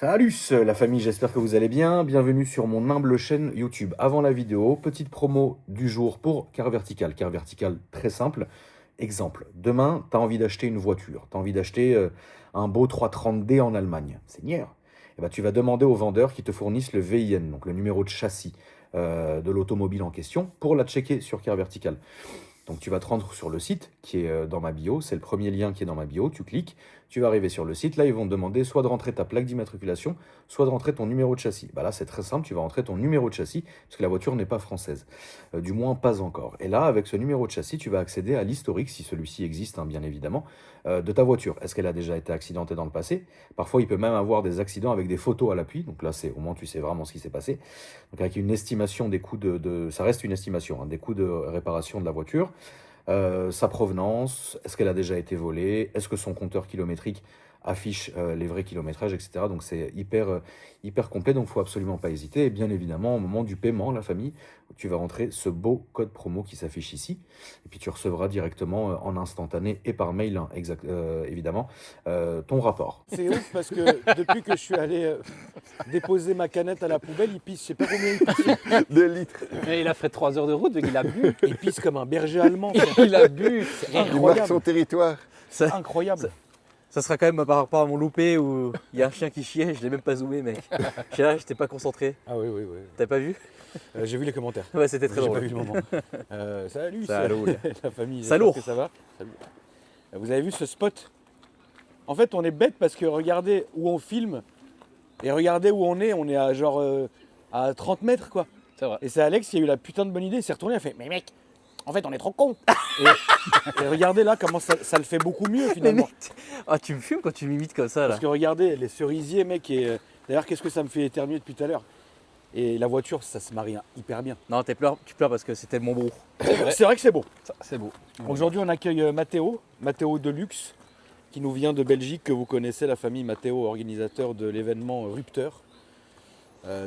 Salut la famille, j'espère que vous allez bien. Bienvenue sur mon humble chaîne YouTube. Avant la vidéo, petite promo du jour pour Car Vertical. Car Vertical, très simple. Exemple, demain, tu as envie d'acheter une voiture. Tu as envie d'acheter un beau 330D en Allemagne. Seigneur. Eh ben, tu vas demander aux vendeurs qui te fournissent le VIN, donc le numéro de châssis de l'automobile en question, pour la checker sur Car Vertical. Donc tu vas te rendre sur le site qui est dans ma bio, c'est le premier lien qui est dans ma bio, tu cliques, tu vas arriver sur le site, là ils vont te demander soit de rentrer ta plaque d'immatriculation, soit de rentrer ton numéro de châssis. Bah là c'est très simple, tu vas rentrer ton numéro de châssis, parce que la voiture n'est pas française, du moins pas encore. Et là avec ce numéro de châssis, tu vas accéder à l'historique, si celui-ci existe bien évidemment, de ta voiture. Est-ce qu'elle a déjà été accidentée dans le passé? Parfois il peut même avoir des accidents avec des photos à l'appui, donc là c'est au moins tu sais vraiment ce qui s'est passé. Donc avec une estimation des coûts ça reste une estimation, hein, des coûts de réparation de la voiture. Sa provenance, est-ce qu'elle a déjà été volée, est-ce que son compteur kilométrique affiche les vrais kilométrages, etc. Donc c'est hyper complet, donc il ne faut absolument pas hésiter. Et bien évidemment, au moment du paiement, la famille, tu vas rentrer ce beau code promo qui s'affiche ici. Et puis tu recevras directement en instantané et par mail, hein, évidemment, ton rapport. C'est ouf parce que depuis que je suis allé déposer ma canette à la poubelle, il pisse, je sais pas combien il pisse. 2 litres. Mais il a fait 3 heures de route, donc il a bu. Il pisse comme un berger allemand. Il a bu. C'est Il marque Incroyable. son territoire. Ça, Incroyable. ça sera quand même par rapport à mon loupé où il y a un chien qui chiait, je l'ai même pas zoomé, mec. J'étais pas concentré. Ah oui, oui, oui. T'as pas vu? J'ai vu les commentaires. Ouais, c'était très J'ai pas drôle. vu le moment. Salut, Salaud, c'est la famille. Salaud. j'espère que ça va. Salut. Vous avez vu ce spot? En fait, on est bête parce que regardez où on filme et regardez où on est à genre à 30 mètres quoi. C'est vrai. Et c'est Alex qui a eu la putain de bonne idée, il s'est retourné, il a fait mais mec, en fait on est trop con. et regardez là comment ça le fait beaucoup mieux Mais finalement. mec, ah, tu me fumes quand tu m'imites comme ça là. Parce que regardez les cerisiers mec et d'ailleurs qu'est-ce que ça me fait éternuer depuis tout à l'heure. Et la voiture ça se marie hyper bien. Non, tu pleures parce que c'est tellement beau. C'est vrai que c'est beau. C'est beau. Aujourd'hui on accueille Matteo Deluxe qui nous vient de Belgique, que vous connaissez, la famille Matteo, organisateur de l'événement Rupteur,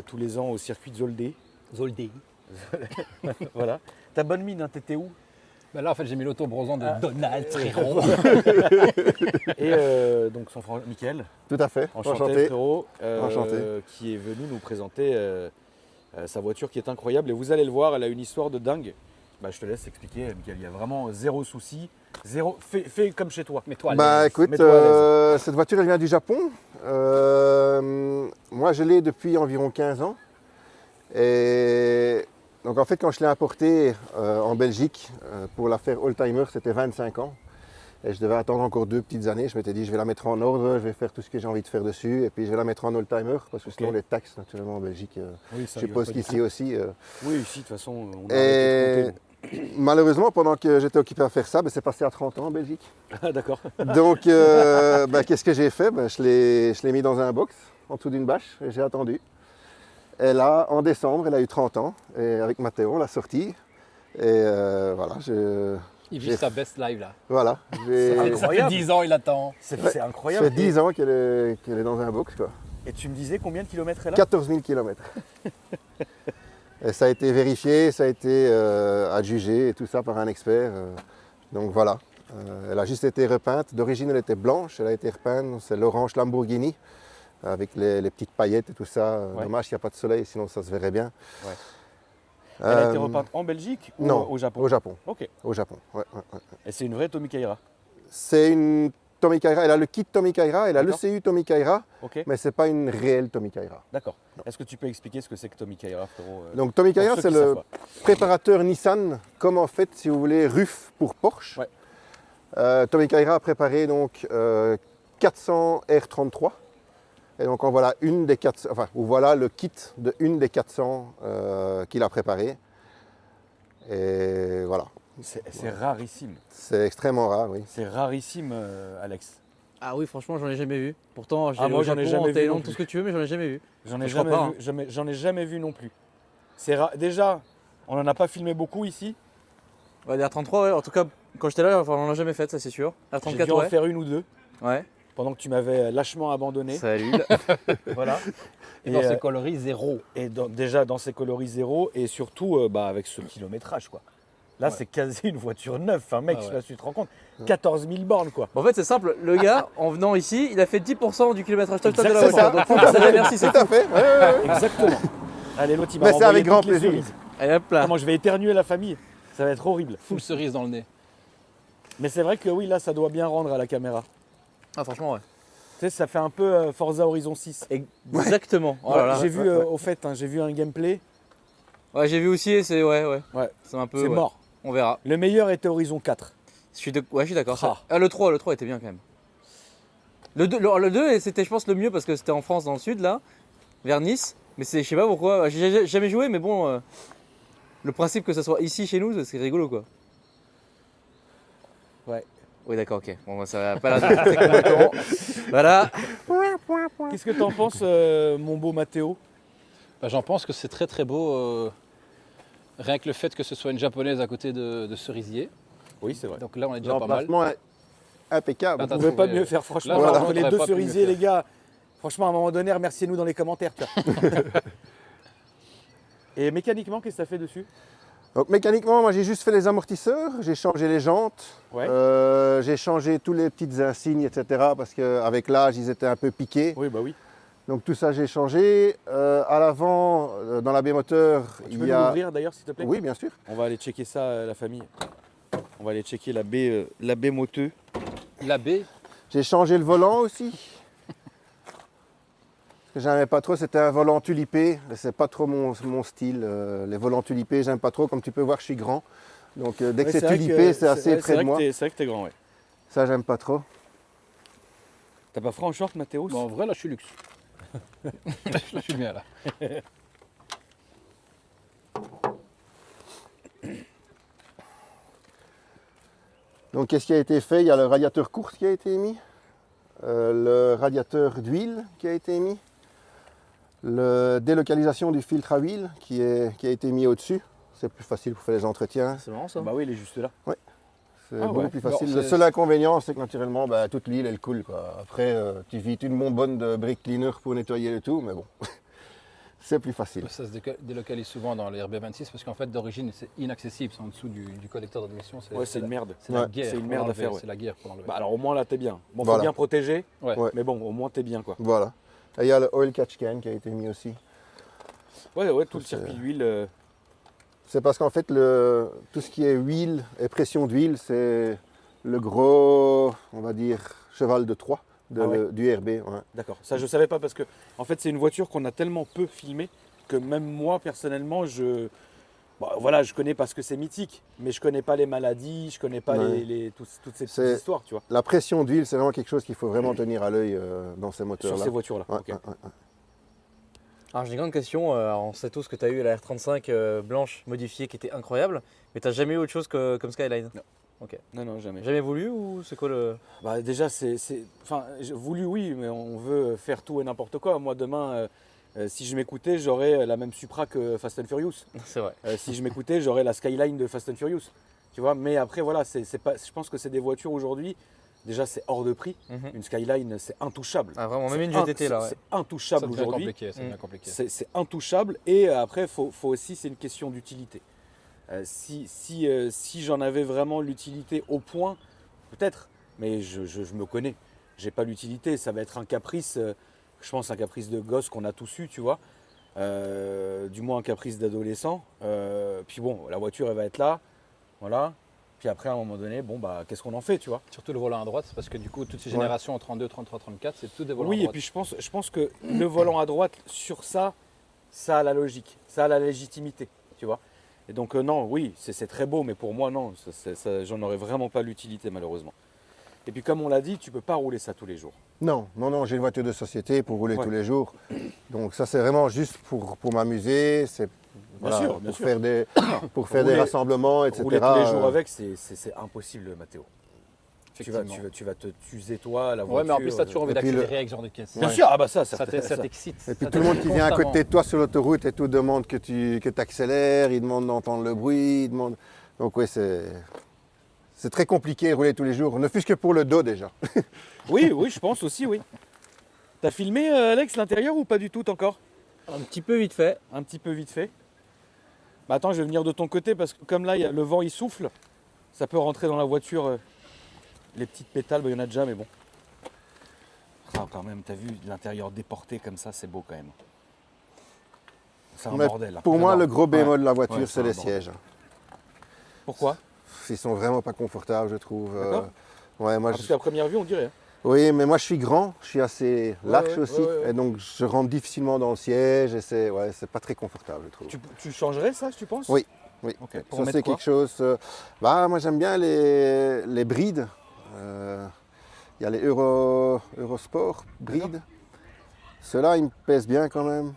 tous les ans au circuit de Zolder. Zoldé. Voilà. Ta bonne mine, hein, t'étais où? Ben là, en fait, j'ai mis l'auto-bronzant de Donald Tréron. Et donc son frère Mickaël, Tout à fait. enchanté frérot, Enchanté. qui est venu nous présenter sa voiture qui est incroyable. Et vous allez le voir, elle a une histoire de dingue. Bah, je te laisse expliquer, Mickaël, il y a vraiment zéro souci. Fais comme chez toi. Mets-toi à Bah l'aise. écoute, Mets-toi à l'aise. cette voiture elle vient du Japon. Moi je l'ai depuis environ 15 ans. Et donc en fait quand je l'ai importée en Belgique pour la faire Oldtimer, c'était 25 ans. Et je devais attendre encore 2 petites années. Je m'étais dit je vais la mettre en ordre, je vais faire tout ce que j'ai envie de faire dessus. Et puis je vais la mettre en Oldtimer parce que sinon les taxes naturellement en Belgique, Oui, ça je suppose rigole pas du qu'ici aussi. tout. Oui, ici de toute façon, on a Et arrêté de compter. malheureusement pendant que j'étais occupé à faire ça, c'est passé à 30 ans en Belgique. Ah d'accord. Donc, qu'est-ce que j'ai fait? Je l'ai mis dans un box, en dessous d'une bâche, et j'ai attendu. Et là, en décembre, elle a eu 30 ans, et avec Matteo, on l'a sortie. Et voilà, Il vit sa best life là. voilà, Ça fait Incroyable. 10 ans, il attend. C'est ça incroyable. fait 10 ans qu'elle est dans un box, quoi. Et tu me disais combien de kilomètres elle a? 14 000 km. Et ça a été vérifié, ça a été adjugé et tout ça par un expert. Donc voilà, elle a juste été repeinte. D'origine, elle était blanche, elle a été repeinte. C'est l'orange Lamborghini avec les petites paillettes et tout ça. Ouais. Dommage qu'il n'y a pas de soleil, sinon ça se verrait bien. Ouais. Elle a été Euh, repeinte en Belgique ou Non, au Japon? au Japon. Ok. Au Japon, ouais. Et c'est une vraie Tommy Kaira. C'est une Tommy Kaira, elle a le kit Tommy Kaira, elle a D'accord. l'ECU Tommy Kaira, Ok. mais ce n'est pas une réelle Tommy Kaira. D'accord. Est-ce que tu peux expliquer ce que c'est que Tommy Kaira, frérot? Donc Tommy pour Kaira, ceux c'est qui le savent pas. préparateur Nissan, comme en fait, si vous voulez, RUF pour Porsche. Ouais. Tommy Kaira a préparé donc 400 R33. Et donc en voilà une des 400, enfin, ou voilà le kit de une des 400 qu'il a préparé. Et voilà, C'est rarissime. c'est extrêmement rare, oui. C'est rarissime, Alex. Ah oui, franchement, j'en ai jamais vu. Pourtant, j'ai Ah, allé moi, au j'en ai Japon, jamais en vu Thaïlande, non tout ce que tu veux, mais j'en ai jamais vu. J'en ai Je crois jamais pas, vu. J'en ai jamais vu non plus. Déjà, on n'en a pas filmé beaucoup ici. Ouais, des R33, ouais. En tout cas, quand j'étais là, enfin, on l'a jamais fait, ça c'est sûr. J'ai R34, dû en ouais. faire une ou deux Ouais. pendant que tu m'avais lâchement abandonné. Salut. Voilà. Et dans Et, ses coloris, zéro. déjà dans ces coloris zéro et surtout avec ce kilométrage quoi. Là, Ouais. c'est quasi une voiture neuve. Enfin, mec, Ah je sais ouais. pas si tu te rends compte. 14 000 bornes, quoi. En fait, c'est simple. Le gars, en venant ici, il a fait 10% du kilométrage total de la Exactement. voiture. Donc, faut dire merci, c'est Tout à fait. Ouais, ouais, ouais. Exactement. Allez, l'autre, il m'a Mais c'est renvoyé avec grand toutes les plaisir. cerises. Allez, hop là. Comment je vais éternuer la famille. Ça va être horrible. Full cerise dans le nez. Mais c'est vrai que oui, là, ça doit bien rendre à la caméra. Ah, franchement, ouais. Tu sais, ça fait un peu Forza Horizon 6. Exactement. Oh là là. J'ai vu, au fait, hein, j'ai vu un gameplay. Ouais, j'ai vu aussi et c'est ouais. Ouais, C'est un peu. c'est ouais. mort. On verra. Le meilleur était Horizon 4. Ouais, je suis d'accord. Ah. Ah, le 3 était bien quand même. Le 2, c'était, je pense, le mieux parce que c'était en France, dans le sud, là, vers Nice. Mais c'est, je sais pas pourquoi. J'ai jamais joué, mais bon, le principe que ça soit ici, chez nous, c'est rigolo, quoi. Ouais. Oui, d'accord, ok. Bon, bah, ça va pas la très convaincant. Voilà. Qu'est-ce que t'en penses, mon beau Mathéo? Bah, j'en pense que c'est très très beau. Rien que le fait que ce soit une japonaise à côté de cerisier. Oui, c'est vrai. Donc là, on est déjà pas mal. L'emplacement est impeccable. Là, Vous t'as pouvez pas trouvé- mieux faire, franchement. Là, voilà. Entre les t'aurais deux pas pu mieux cerisiers, faire. les gars. Franchement, à un moment donné, remerciez-nous dans les commentaires. Tu vois. Et mécaniquement, qu'est-ce que ça fait dessus? Donc mécaniquement, moi j'ai juste fait les amortisseurs, j'ai changé les jantes, Ouais. j'ai changé tous les petites insignes, etc. parce qu'avec l'âge, ils étaient un peu piqués. Oui, bah oui. Donc tout ça, j'ai changé. À l'avant, dans la baie moteur, Tu il peux y nous a... l'ouvrir d'ailleurs, s'il te plaît? Oui, bien sûr. On va aller checker ça, la famille. On va aller checker la baie moteux. La baie, J'ai changé le volant aussi. Ce que j'aimais pas trop, c'était un volant tulipé. C'est pas trop mon style. Les volants tulipés, j'aime pas trop. Comme tu peux voir, je suis grand. Donc dès que Ouais, c'est vrai tulipé, que- c'est assez ouais, près de vrai que moi. c'est vrai que t'es grand, ouais. Ça, j'aime pas trop. T'as pas froid en short, Mathéo? bon, en vrai, là, je suis luxe. Là, je suis bien là. Donc qu'est-ce qui a été fait? Il y a le radiateur course qui a été émis, le radiateur d'huile qui a été émis, la délocalisation du filtre à huile qui a été mis au-dessus. C'est plus facile pour faire les entretiens. C'est marrant ça. Bah oui, il est juste là. C'est Ah beaucoup ouais. plus Bon, facile. Le c'est- seul inconvénient, c'est que naturellement, bah, toute l'huile, elle coule, quoi. Après, tu vides une bonbonne de brick cleaner pour nettoyer le tout, mais bon, c'est plus facile. Ça se délocalise souvent dans les RB26 parce qu'en fait, d'origine, c'est inaccessible. C'est en dessous du collecteur d'admission. Ouais, c'est une merde. C'est la Ouais. guerre. C'est une pour merde à l'enlever, faire, ouais. C'est la guerre pour l'enlever. Bah alors au moins là, t'es bien. Bon, faut Voilà. bien protéger, Ouais. Ouais. mais bon, au moins t'es bien, quoi. Voilà. Et il y a le oil catch can qui a été mis aussi. Ouais, ouais, tout le C'est- circuit d'huile. C'est parce qu'en fait, tout ce qui est huile et pression d'huile, c'est le gros, on va dire, cheval de Troie Ah ouais. du RB. Ouais. D'accord. Ça, je savais pas parce que, en fait, c'est une voiture qu'on a tellement peu filmée que même moi, personnellement, voilà, je connais parce que c'est mythique, mais je connais pas les maladies, je connais pas Ouais. toutes ces petites C'est- histoires, tu vois, La pression d'huile, c'est vraiment quelque chose qu'il faut vraiment tenir à l'œil dans ces sur moteurs-là. ces voitures-là. Ouais, Ok. ouais, ouais. Alors j'ai une grande question. On sait tous que tu as eu la R35 blanche modifiée qui était incroyable, mais tu n'as jamais eu autre chose comme Skyline? Non, non, jamais. Jamais voulu ou c'est quoi le. Bah, déjà, enfin, j'ai voulu, oui, mais on veut faire tout et n'importe quoi. Moi, demain, si je m'écoutais, j'aurais la même Supra que Fast and Furious. C'est vrai. Si je m'écoutais, j'aurais la Skyline de Fast and Furious. Tu vois, mais après, voilà, c'est pas, je pense que c'est des voitures aujourd'hui. Déjà, c'est hors de prix. Mhm. Une Skyline, c'est intouchable. Ah, vraiment, même une C'est GTT là. Ouais. C'est intouchable Ça devient aujourd'hui. compliqué. Ça devient compliqué. C'est intouchable. Et après, faut aussi, c'est une question d'utilité. Si j'en avais vraiment l'utilité au point, peut-être, mais je me connais. J'ai pas l'utilité. Ça va être un caprice, je pense, un caprice de gosse qu'on a tous eu, tu vois. Du moins un caprice d'adolescent. Puis bon, la voiture, elle va être là. Voilà. Puis après, à un moment donné, bon, bah, qu'est-ce qu'on en fait, tu vois? Surtout le volant à droite, parce que du coup, toutes ces générations en 32, 33, 34, c'est tout des volants à Oui, et droite. puis je pense que le volant à droite, sur ça, ça a la logique, ça a la légitimité, tu vois. Et donc non, oui, c'est très beau, mais pour moi, non, j'en aurais vraiment pas l'utilité, malheureusement. Et puis comme on l'a dit, tu peux pas rouler ça tous les jours. Non, non, non, j'ai une voiture de société pour rouler Ouais. tous les jours. Donc ça, c'est vraiment juste pour m'amuser. C'est voilà, sûr, bien pour sûr. faire des, pour faire des Rouler- rassemblements, etc. Rouler tous les jours avec, c'est impossible, Mathéo. Effectivement. Tu vas te t'user, toi, la Ouais, voiture. mais en plus, tu as toujours envie Et puis d'accélérer avec ce genre de caisse. Bien sûr, ah bah ça Ça t'excite. Et puis Ça tout le monde t'excite qui vient à côté constamment. de toi sur l'autoroute et tout demande que tu accélères, il demande d'entendre le bruit, il demande... Donc oui, c'est très compliqué de rouler tous les jours, ne fût-ce que pour le dos déjà. Oui, oui, je pense aussi, oui. T'as filmé, Alex, l'intérieur ou pas du tout encore? Un petit peu vite fait. Un petit peu vite fait. Bah attends, je vais venir de ton côté parce que comme là, le vent il souffle, ça peut rentrer dans la voiture. Les petites pétales, il y en a déjà, mais bon. Ah, quand même, t'as vu l'intérieur déporté comme ça, c'est beau quand même. C'est un Mais bordel. Hein. Pour moi, J'adore. le gros bémol de la voiture, Ouais, c'est un les bordel. sièges. Pourquoi? Ils sont vraiment pas confortables, je trouve. D'accord. Ouais, moi, Parce qu'à première vue, on dirait. Hein. Oui, mais moi je suis grand, je suis assez large ouais, aussi, ouais. et donc je rentre difficilement dans le siège et c'est pas très confortable, je trouve. Tu changerais ça, tu penses? Oui, oui. Ok. Pour Ça mettre c'est quoi? quelque chose. Moi j'aime bien les brides. Il y a les Eurosport brides. Ceux-là ils me pèsent bien quand même.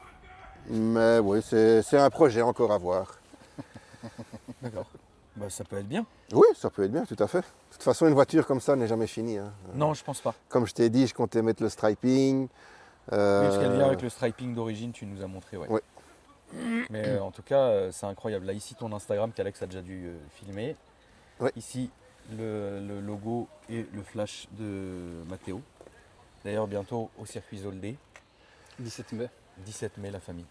Mais oui, c'est un projet encore à voir. D'accord. Bah, ça peut être bien. Oui, ça peut être bien, tout à fait. De toute façon, une voiture comme ça n'est jamais finie. Hein. Non, je pense pas. Comme je t'ai dit, je comptais mettre le striping. Oui, parce qu'elle vient avec le striping d'origine, tu nous as montré. Ouais. Ouais. Mais en tout cas, c'est incroyable. Là, ici, ton Instagram qu'Alex a déjà dû filmer. Ouais. Ici, le logo et le flash de Matteo. D'ailleurs, bientôt au circuit Zoldé, 17 mai, 17 mai, la famille.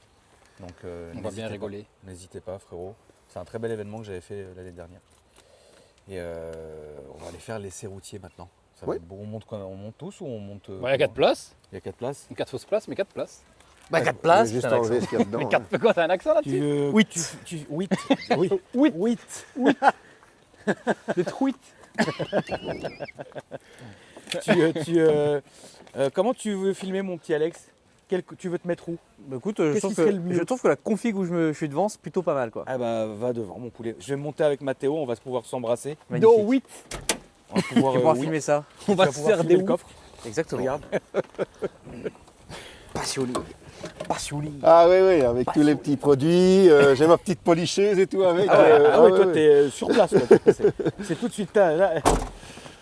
Donc, on va n'hésitez bien pas. rigoler. N'hésitez pas, frérot. C'est un très bel événement que j'avais fait l'année dernière. Et on va aller faire l'essai routier maintenant. Ça va Oui. être beau. On monte quoi? On monte tous ou on monte Il y a 4 places, Il y a 4 places. 4 fausses places, mais 4 places. Bah 4 Je places, vais juste putain, enlever ce qu'il y a dedans. hein. Quoi, t'as un accent là-dessus? Oui. Oui. Oui. Oui. Des truites. Comment tu veux filmer mon petit Alex? Tu veux te mettre où? Bah écoute, Qu'est-ce qui serait le mieux je trouve que la config où je suis devant, c'est plutôt pas mal quoi. Ah bah va devant mon poulet. Je vais monter avec Mathéo, on va se pouvoir s'embrasser. Magnifique. No, oui. On va pouvoir, Tu pourras oui. filmer ça. On va Tu vas se pouvoir faire filmer des le coffre. Exactement. Regarde. Passionné. Passionné. Ah oui, oui, avec tous les petits produits. J'ai ma petite policheuse et tout avec. Ah ouais, ouais, toi ouais. t'es sur place. Quoi. C'est tout de suite là,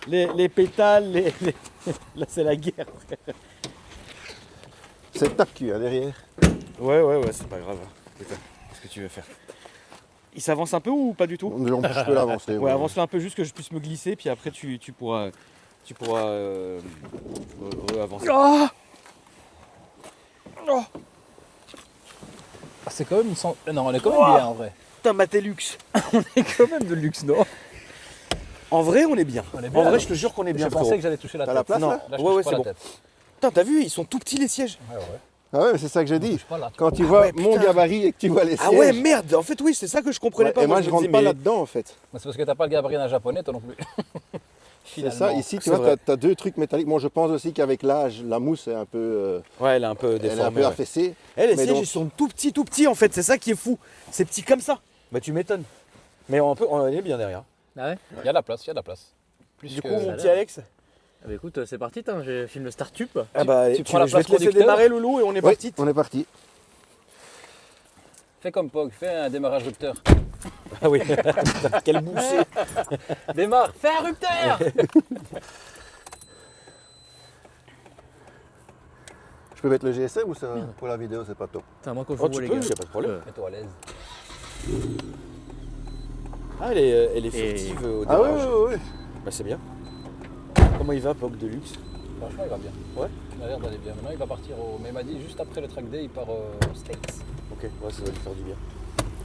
les pétales, là c'est la guerre. C'est tape cul hein, derrière. Ouais, c'est pas grave. Putain, qu'est-ce que tu veux faire? Il s'avance un peu ou pas du tout? Je peux l'avancer. Ouais, avance-le un peu juste que je puisse me glisser, puis après tu pourras avancer. Ah, c'est quand même Non, on est quand même bien en vrai. Putain, Matélux. Quand même de luxe, non? En vrai, on est bien. On est bien, En vrai, là. je te jure qu'on est Je bien. pensais frérot. que j'allais toucher la T'as tête. la place Non. là Là, je Ouais, touche ouais, pas c'est la bon. tête. Putain, t'as vu, ils sont tout petits les sièges. Ouais. Ah ouais, mais c'est ça que je Je dis. touche pas là. Quand tu vois ouais, mon putain. gabarit et que tu vois les sièges. Ah ouais, merde. En fait, oui, c'est ça que je comprenais Ouais, pas. et moi me je disais, rentre pas mais- là-dedans en fait. C'est parce que t'as pas le gabarit d'un japonais, toi non plus. C'est ça, ici tu c'est vois, vrai. t'as deux trucs métalliques. Bon, je pense aussi qu'avec l'âge, la mousse est un peu, Ouais, elle est un peu elle est un déformée. peu ouais. affaissée. Eh, les Mais sièges, donc- ils sont tout petits en fait. C'est ça qui est fou. C'est petit comme ça. Bah, tu m'étonnes. Mais on est bien derrière. Ah ouais. Il y a de la place, il y a de la place. Plus Du que- coup, mon ça a petit l'air. Alex. Ah bah écoute, c'est parti, je filme le Startup. Ah bah, tu prends la je vais place te laisser conducteur. démarrer, Loulou, et on est Oui, parti. on est parti. Fais comme Pog, fais un démarrage rupteur. Ah oui. Putain, quelle bouchée. Démarre, fais un rupteur. Je peux mettre le GSM ou ça pour la vidéo, c'est pas top. Putain, moi quand je Oh, vois tu les peux, gars. y a pas de problème. Mets-toi à l'aise. Ah, elle est furtive au Ah ouais, démarrage. ouais, ouais. Bah, c'est bien. Comment il va, Pog de luxe? Franchement, il va bien. Ouais. Il a l'air d'aller bien. Maintenant, il va partir au. Mais il m'a dit juste après le track day, il part aux States. Ok, ouais, ça va lui faire du bien.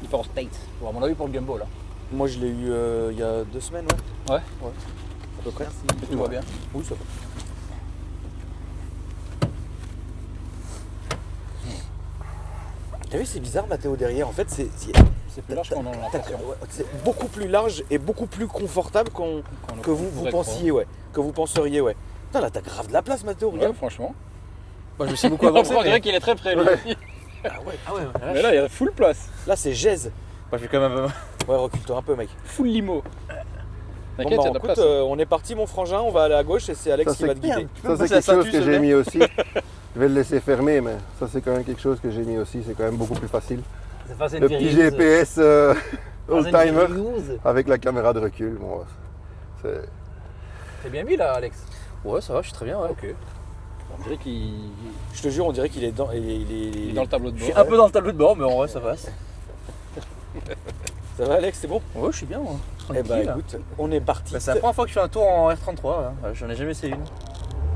Il part aux States. Bon, à mon avis, pour le Gumbo là. Moi, je l'ai eu il y a 2 semaines, ouais. Ouais. À peu près. Tu vois bien. Oui, ça va. T'as vu, c'est bizarre, Mathéo, derrière. En fait, C'est plus large qu'on en a l'impression. c'est beaucoup plus large et beaucoup plus confortable que vous pourrait pensiez, ouais. Que vous penseriez, ouais. Putain, là, t'as grave de la place, Mathéo, Ouais, regarde. franchement. Moi je me suis beaucoup On avancé. dirait qu'il est très près lui. Ah ouais. Mais là, il y a full place. Là, c'est Gèze. Moi je vais quand même un peu. Ouais, recule-toi un peu, mec. Full limo. Bon, T'inquiète, bah, il y a de la écoute, place. on est parti, mon frangin. On va aller à gauche et c'est Alex Ça, qui va te guider. Ça, c'est passer quelque la chose ceinture, que ce j'ai mec. mis aussi. Je vais le laisser fermer, mais ça, c'est quand même quelque chose que j'ai mis aussi. C'est quand même beaucoup plus facile. C'est facile Le petit GPS old-timer avec la caméra de recul. Bon, c'est... T'es bien mis là, Alex. Ouais, ça va, je suis très bien, ouais. Ok. On dirait qu'il Je te jure, on dirait qu'il est dans. il est dans le tableau de Je bord. suis un peu dans le tableau de bord, mais en vrai ça passe. Ça va, Alex, c'est bon? Ouais, je suis bien, moi. Eh bah, Tranquille. écoute, on est parti. Bah, c'est la première fois que je fais un tour en R33, là. J'en ai jamais essayé une.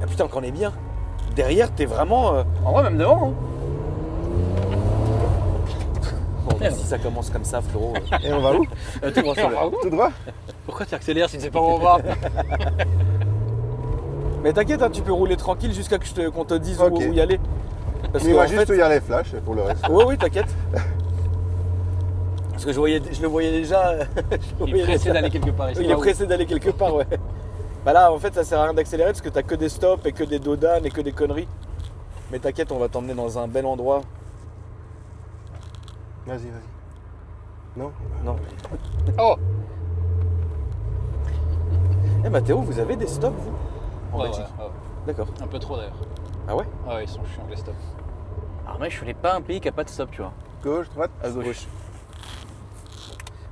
Ah putain, qu'on est bien. Derrière, t'es vraiment. En vrai, même devant, hein. Bon, si ça commence comme ça, Floro. Et on va où? Tout droit sur le- Tout droit? Pourquoi tu accélères si tu sais pas où on va? Mais t'inquiète, hein, tu peux rouler tranquille jusqu'à qu'on te dise Ok. où y aller. Parce Dis-moi en juste fait- où il y a les flashs pour le reste. Oui, t'inquiète. Parce que je le voyais déjà. Il est pressé d'aller quelque part. Il est pressé d'aller quelque part, ouais. Bah là, en fait, ça sert à rien d'accélérer parce que t'as que des stops et que des dodanes et que des conneries. Mais t'inquiète, on va t'emmener dans un bel endroit. Vas-y. Non? Non. Oh. Eh Mathéo, vous avez des stops, vous En Ouais, Belgique ouais. D'accord. Un peu trop d'ailleurs. Ah ouais Ouais, ils sont chiants les stops. Alors mec, je connais pas un pays qui a pas de stop, tu vois. Gauche, droite? À gauche.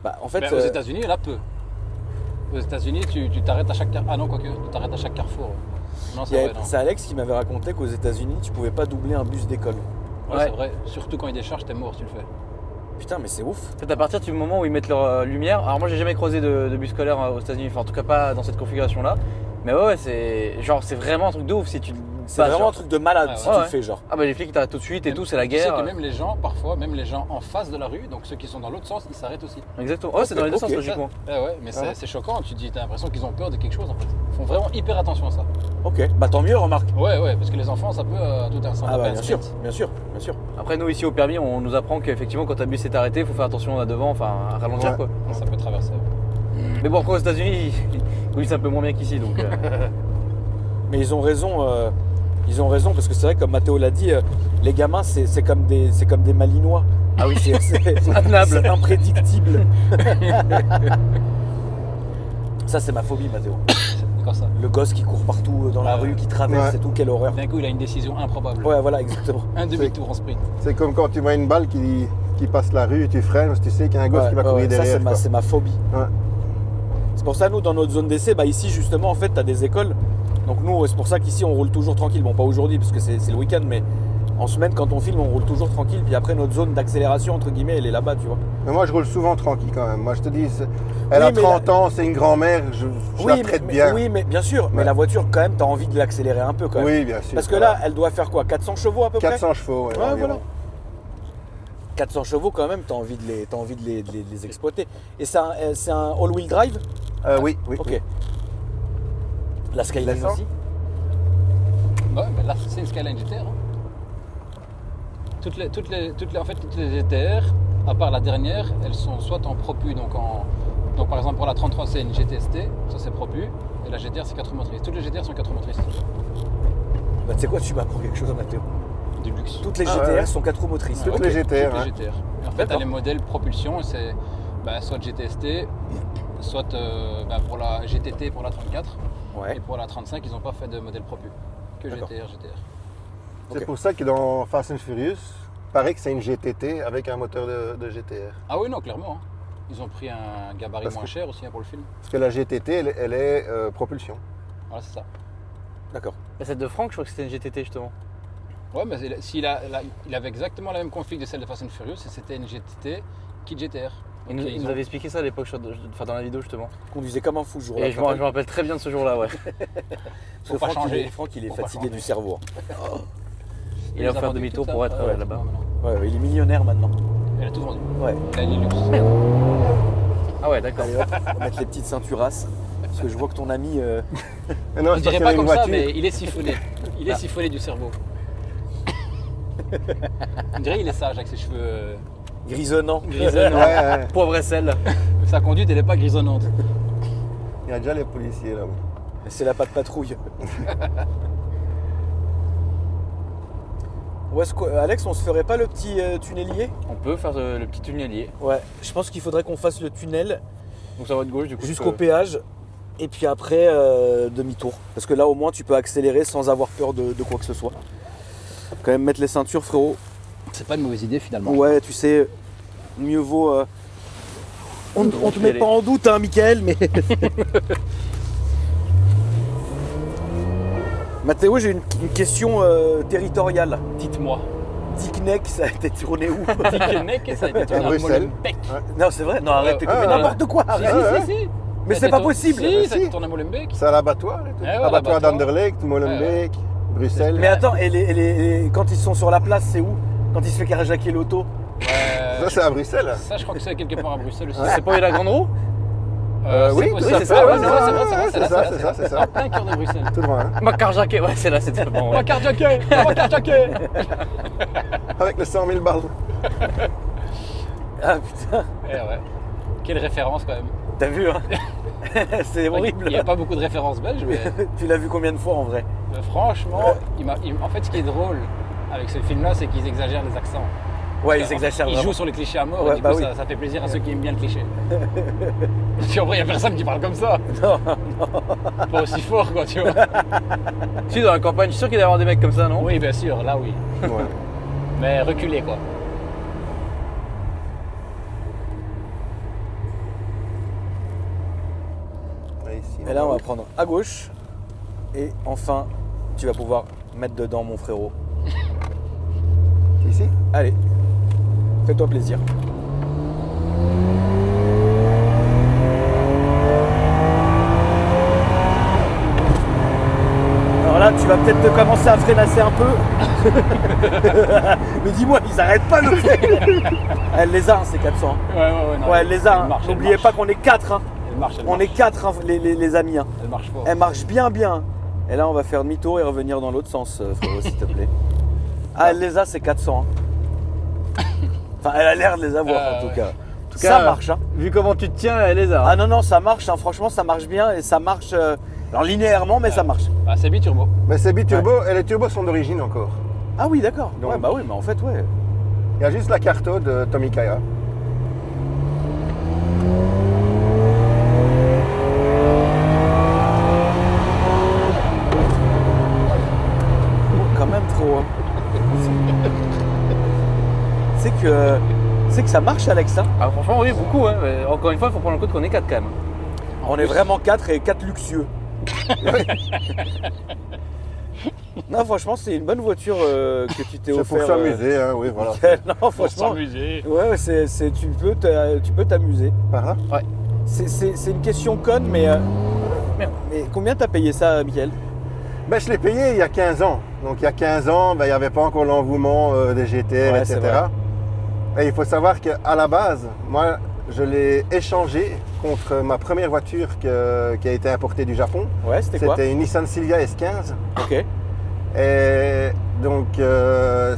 Bah, en fait. Mais aux États-Unis, il y en a peu. Aux États-Unis, tu t'arrêtes à chaque carrefour. Ah non, quoique, tu t'arrêtes à chaque carrefour. Non, c'est vrai, non. c'est Alex qui m'avait raconté qu'aux États-Unis, tu pouvais pas doubler un bus d'école. Ouais, Ouais. c'est vrai. Surtout quand ils déchargent, t'es mort, tu le fais. Putain, mais c'est ouf. C'est à partir du moment où ils mettent leur lumière. Alors moi j'ai jamais croisé de bus scolaire aux États-Unis, enfin en tout cas pas dans cette configuration là. Mais ouais, c'est genre c'est vraiment un truc de ouf si tu. C'est passes, vraiment genre. un truc de malade Ouais, si ouais. tu le fais, genre. Ah bah les flics ils t'arrêtent tout de suite et tout, c'est la Tu sais guerre. que même les gens, parfois, même les gens en face de la rue, donc ceux qui sont dans l'autre sens, ils s'arrêtent aussi. Exactement. Ouais, c'est dans les deux Ok, sens ok. logiquement. Ouais, mais Ah. c'est choquant. Tu dis, t'as l'impression qu'ils ont peur de quelque chose en fait. Ils font vraiment hyper attention à ça. Ok, bah tant mieux, remarque. Ouais, parce que les enfants, ça peut tout un sens. Ah bah bien sûr, bien sûr, bien sûr. Après nous ici au permis on nous apprend qu'effectivement quand un bus est arrêté, il faut faire attention à devant, enfin à ralentir Ouais. quoi. Ça peut traverser. Mais bon après aux États-Unis, ils conduisent un peu moins bien qu'ici donc. Mais ils ont raison parce que c'est vrai, comme Mathéo l'a dit, les gamins c'est comme des malinois. Ah oui, c'est intenable. c'est imprédictible. Ça c'est ma phobie, Mathéo. C'est comme ça. Le gosse qui court partout dans la Ouais. rue, qui traverse Ouais. et tout, quelle horreur. D'un coup, il a une décision improbable. Ouais, voilà, exactement. Un demi-tour en sprint. C'est comme quand tu vois une balle qui passe la rue et tu freines parce que tu sais qu'il y a un gosse Ouais, qui va ouais, courir ça derrière. quoi. c'est ma phobie. Ouais. C'est pour ça, nous, dans notre zone d'essai, bah ici justement, en fait, tu as des écoles. Donc nous, c'est pour ça qu'ici, on roule toujours tranquille. Bon, pas aujourd'hui parce que c'est le week-end, mais en semaine, quand on filme, on roule toujours tranquille. Puis après, notre zone d'accélération, entre guillemets, elle est là-bas, tu vois. Mais moi, je roule souvent tranquille quand même. Moi, je te dis, elle a mais 30 ans, c'est une grand-mère, je la traite bien. Oui, mais bien sûr. Mais Ouais. la voiture, quand même, tu as envie de l'accélérer un peu, quand même. Oui, bien sûr. Parce que là, elle doit faire quoi 400 chevaux à peu près 400 chevaux, ouais, Ouais, environ. voilà. 400 chevaux, quand même, tu as envie de les exploiter. Et c'est un all-wheel drive Oui. Ok. La Skyline Descends. aussi Ouais, mais là, c'est une Skyline GTR. Hein. En fait, toutes les GTR, à part la dernière, elles sont soit en propu, donc par exemple pour la 33 c'est une GTST, ça c'est propu, et la GTR c'est 4 motrices. Toutes les GTR sont 4 motrices. Bah, tu sais quoi, tu m'apprends quelque chose, Mathéo. Du luxe. Toutes les Ah, GTR ouais. sont 4 roues motrices. Toutes Ok. les GTR. Toutes hein. les GTR. Et en fait, D'accord. t'as les modèles propulsion, et c'est soit GTST, soit pour la GTT pour la 34, Ouais. et pour la 35, ils n'ont pas fait de modèle propu. Que D'accord. GTR. C'est Ok. pour ça que dans Fast and Furious, paraît que c'est une GTT avec un moteur de GTR. Ah oui, non, clairement. Hein. Ils ont pris un gabarit Parce moins que- cher aussi hein, pour le film. Parce que la GTT, elle est propulsion. Voilà, c'est ça. D'accord. La celle de Franck, je crois que c'était une GTT justement. Ouais, mais il avait exactement la même config de celle de Fast and Furious et c'était une GTT kit GTR. Il Donc, nous, ils il nous ont- avait expliqué ça à l'époque, dans la vidéo justement. Conduisait comme un fou ce jour-là. Et je me rappelle très bien de ce jour-là, ouais. Parce que Faut pas Franck, changer. Franck, il est Faut pas fatigué changer. du cerveau. Il les a a fait un vendus demi-tour toutes, pour ça être Ouais, là-bas. maintenant. Ouais, il est millionnaire maintenant. Elle a tout vendu. Ouais. Elle a l'Ilux. Ah ouais, d'accord. Allez hop, on va mettre les petites ceinturasses. Parce que je vois que ton ami. Mais non, Je c'est parce dirais qu'il y pas avait comme une ça, voiture. mais il est siphonné. Il est siphonné du cerveau. On dirait qu'il est sage avec ses cheveux Grisonnant. grisonnants. Ouais, ouais. Poivre et sel. Sa conduite, elle n'est pas grisonnante. Il y a déjà les policiers là-bas. C'est la patte patrouille. Où est-ce que, Alex, on se ferait pas le petit tunnelier? On peut faire le petit tunnelier. Ouais, je pense qu'il faudrait qu'on fasse le tunnel Donc ça va de gauche du coup. jusqu'au péage et puis après demi-tour. Parce que là au moins tu peux accélérer sans avoir peur de quoi que ce soit. Quand même mettre les ceintures, frérot. C'est pas une mauvaise idée finalement. Ouais, tu sais, mieux vaut. On te met aller. pas en doute, hein, Michael, mais. Mathéo, j'ai une question territoriale. Dites-moi. Dickneck, ça a été tourné où? Mec, ça a été tourné à Bruxelles. Molenbeek. Non, c'est vrai. Non, arrête, t'es Ah, combien ouais. n'importe quoi. Si, arrête. si. Mais Ça c'est a pas été possible. Si, ça a Si. été tourné à Molenbeek. C'est à l'abattoir et tout. Ouais, ouais, Abattoir l'abattoir. d'Anderlecht, Molenbeek, Bruxelles. Mais attends, et quand ils sont sur la place, c'est où? Quand il se fait carjacker l'auto? Ça, c'est à Bruxelles. Ça, je crois que c'est quelque part à Bruxelles aussi. C'est pas eu la grande roue? Oui, possible. tout à c'est fait. ça, ouais, ouais, c'est ça, c'est ça. En plein cœur de Bruxelles. Tout droit, hein. Macar Jacquet, ouais, c'est là, c'était bon. Ouais. Macar Jacquet. Avec les 100 000 balles. Ah putain, Eh ouais. Quelle référence quand même. t'as vu hein? C'est horrible. Il n'y a pas beaucoup de références belges, mais Tu l'as vu combien de fois en vrai? franchement, en fait, ce qui est drôle avec ce film-là, c'est qu'ils exagèrent les accents. Ouais, ils exagèrent Ils vraiment. jouent sur les clichés à mort, Ouais, et du bah coup, oui. ça fait plaisir à ceux qui aiment bien le cliché. Parce qu'en vrai, il n'y a personne qui parle comme ça. Non, Pas aussi fort, quoi, tu vois. Si, dans la campagne, je suis sûr qu'il doit y avoir des mecs comme ça, non? Oui, bien sûr, là, oui. Ouais. Mais reculé, quoi. Et ici, Et là, on va prendre à gauche. Et enfin, tu vas pouvoir mettre dedans, mon frérot. Ici. Allez, fais-toi plaisir. Alors là, tu vas peut-être te commencer à freinasser un peu. Mais dis-moi, ils arrêtent pas le faire. Elle les a, hein, ces 400. hein. Non, Ouais, elle les a. elle hein. marche, elle N'oubliez marche. pas qu'on est 4. hein. Elle marche, elle On marche. est 4, hein, les amis. hein. Elle marche fort. Elle marche bien, bien. Et là, on va faire demi-tour et revenir dans l'autre sens, frérot, s'il te plaît. Ah, elle les a, c'est 400. hein. Enfin, elle a l'air de les avoir, en tout ouais. cas. tout Ça cas, marche, hein. Vu comment tu te tiens, elle les a. Ah non, non, ça marche, hein. Franchement, ça marche bien et ça marche alors linéairement, mais ça marche. Ah, c'est biturbo. Mais c'est biturbo et les turbos sont d'origine encore. Ah oui, d'accord. Donc- Ouais, bah oui, mais en fait, ouais. Il y a juste la carto de Tommy Kaya. Quand même trop. hein. C'est que ça marche, Alex. hein. Ah, franchement, oui, beaucoup. Hein. Mais encore une fois, il faut prendre en compte qu'on est 4 quand même. On est vraiment 4 et 4 luxueux. Non, franchement, c'est une bonne voiture que tu t'es C'est offert. pour s'amuser, hein, oui, voilà. Non, Pour franchement. s'amuser. Ouais, ouais, tu peux t'amuser. Par là. C'est une question conne, mais combien t'as payé ça, Mickaël? Ben, je l'ai payé il y a 15 ans. Donc il y a 15 ans, ben, il n'y avait pas encore l'engouement des GTR, Ouais, c'est etc. Et il faut savoir qu'à la base, moi, je l'ai échangé contre ma première voiture qui a été importée du Japon. Ouais, c'était quoi? C'était une Nissan Silvia S15. Ok. Et donc,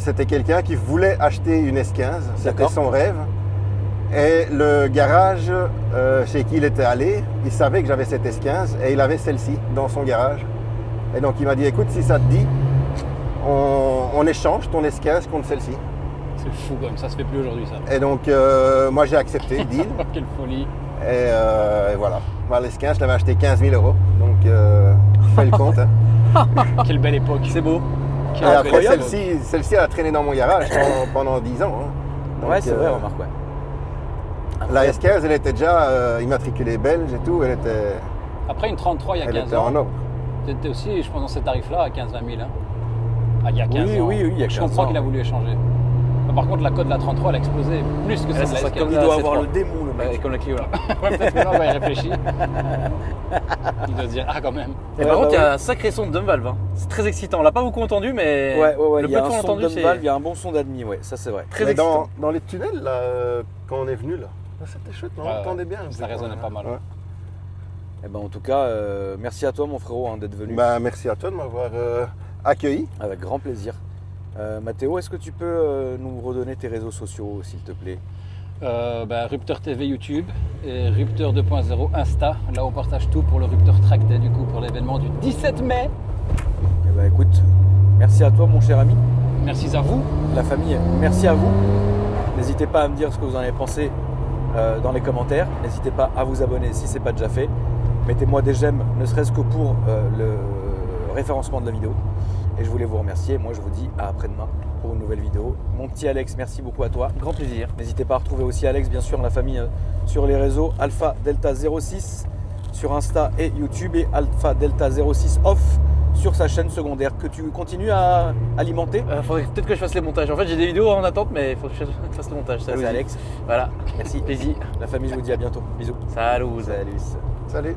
c'était quelqu'un qui voulait acheter une S15. C'était D'accord. son rêve. Et le garage chez qui il était allé, il savait que j'avais cette S15 et il avait celle-ci dans son garage. Et donc, il m'a dit, écoute, si ça te dit, on échange ton S15 contre celle-ci. C'est fou quand même, ça se fait plus aujourd'hui, ça. Et donc, moi, j'ai accepté le deal. Quelle folie. Et voilà. Moi, l'S15, je l'avais acheté 15 000 €. Donc, je fais le compte. Hein. Quelle belle époque. C'est beau. Et Quelle après, belle époque. celle-ci, elle a traîné dans mon garage pendant 10 ans. hein. Donc, Ouais, c'est vrai, remarque, ouais. La S15, elle était déjà immatriculée belge et tout. Elle était, Après une 33 il y a elle 15 était ans, en ordre. t'étais aussi, je pense, dans ces tarifs-là à 15-20 000. Hein. Ah, il y a 15 Oui, ans. oui, oui, il y a Je 15 comprends ans. qu'il a voulu échanger. Par contre, la cote de la 33, elle a explosé plus que Ouais, celle ça de la sera S15. comme Il la doit C3. avoir le démon, le mec. Ouais, comme la Clio là. Ouais, peut-être que là, il réfléchit. Il doit se dire, ah, quand même. Et Ouais, par contre, il y ouais. a un sacré son de drum valve. hein. C'est très excitant. On l'a pas beaucoup entendu, mais Ouais, ouais, ouais. le Il y a peu un qu'on a son entendu, de c'est valve, il y a un bon son d'admis, ouais, ça c'est vrai. très Mais excitant. dans les tunnels, là, quand on est venu, là, c'était chouette, non? Ouais, On entendait bien. ça résonnait pas mal. Ouais. Eh ben, en tout cas, merci à toi, mon frérot, hein, d'être venu. Bah, merci à toi de m'avoir accueilli. Avec grand plaisir. Mathéo, est-ce que tu peux nous redonner tes réseaux sociaux, s'il te plaît? Rupteur TV YouTube et Rupteur 2.0 Insta. Là, on partage tout pour le Rupteur Track Day, du coup, pour l'événement du 17 mai. Eh ben, écoute, merci à toi, mon cher ami. Merci à vous. La famille, merci à vous. N'hésitez pas à me dire ce que vous en avez pensé dans les commentaires. N'hésitez pas à vous abonner si ce n'est pas déjà fait. Mettez-moi des j'aime, ne serait-ce que pour le référencement de la vidéo. Et je voulais vous remercier. Moi, je vous dis à après-demain pour une nouvelle vidéo. Mon petit Alex, merci beaucoup à toi. Grand plaisir. N'hésitez pas à retrouver aussi Alex, bien sûr, la famille sur les réseaux Alpha Delta 06 sur Insta et YouTube et Alpha Delta 06 Off sur sa chaîne secondaire que tu continues à alimenter. Faudrait peut-être que je fasse les montages. En fait, j'ai des vidéos en attente, mais il faut que je fasse le montage. Ça, Salut c'est Alex. Voilà. Merci. Plaisir. La famille, je vous dis à bientôt. Bisous. Salut. Salut. Salut.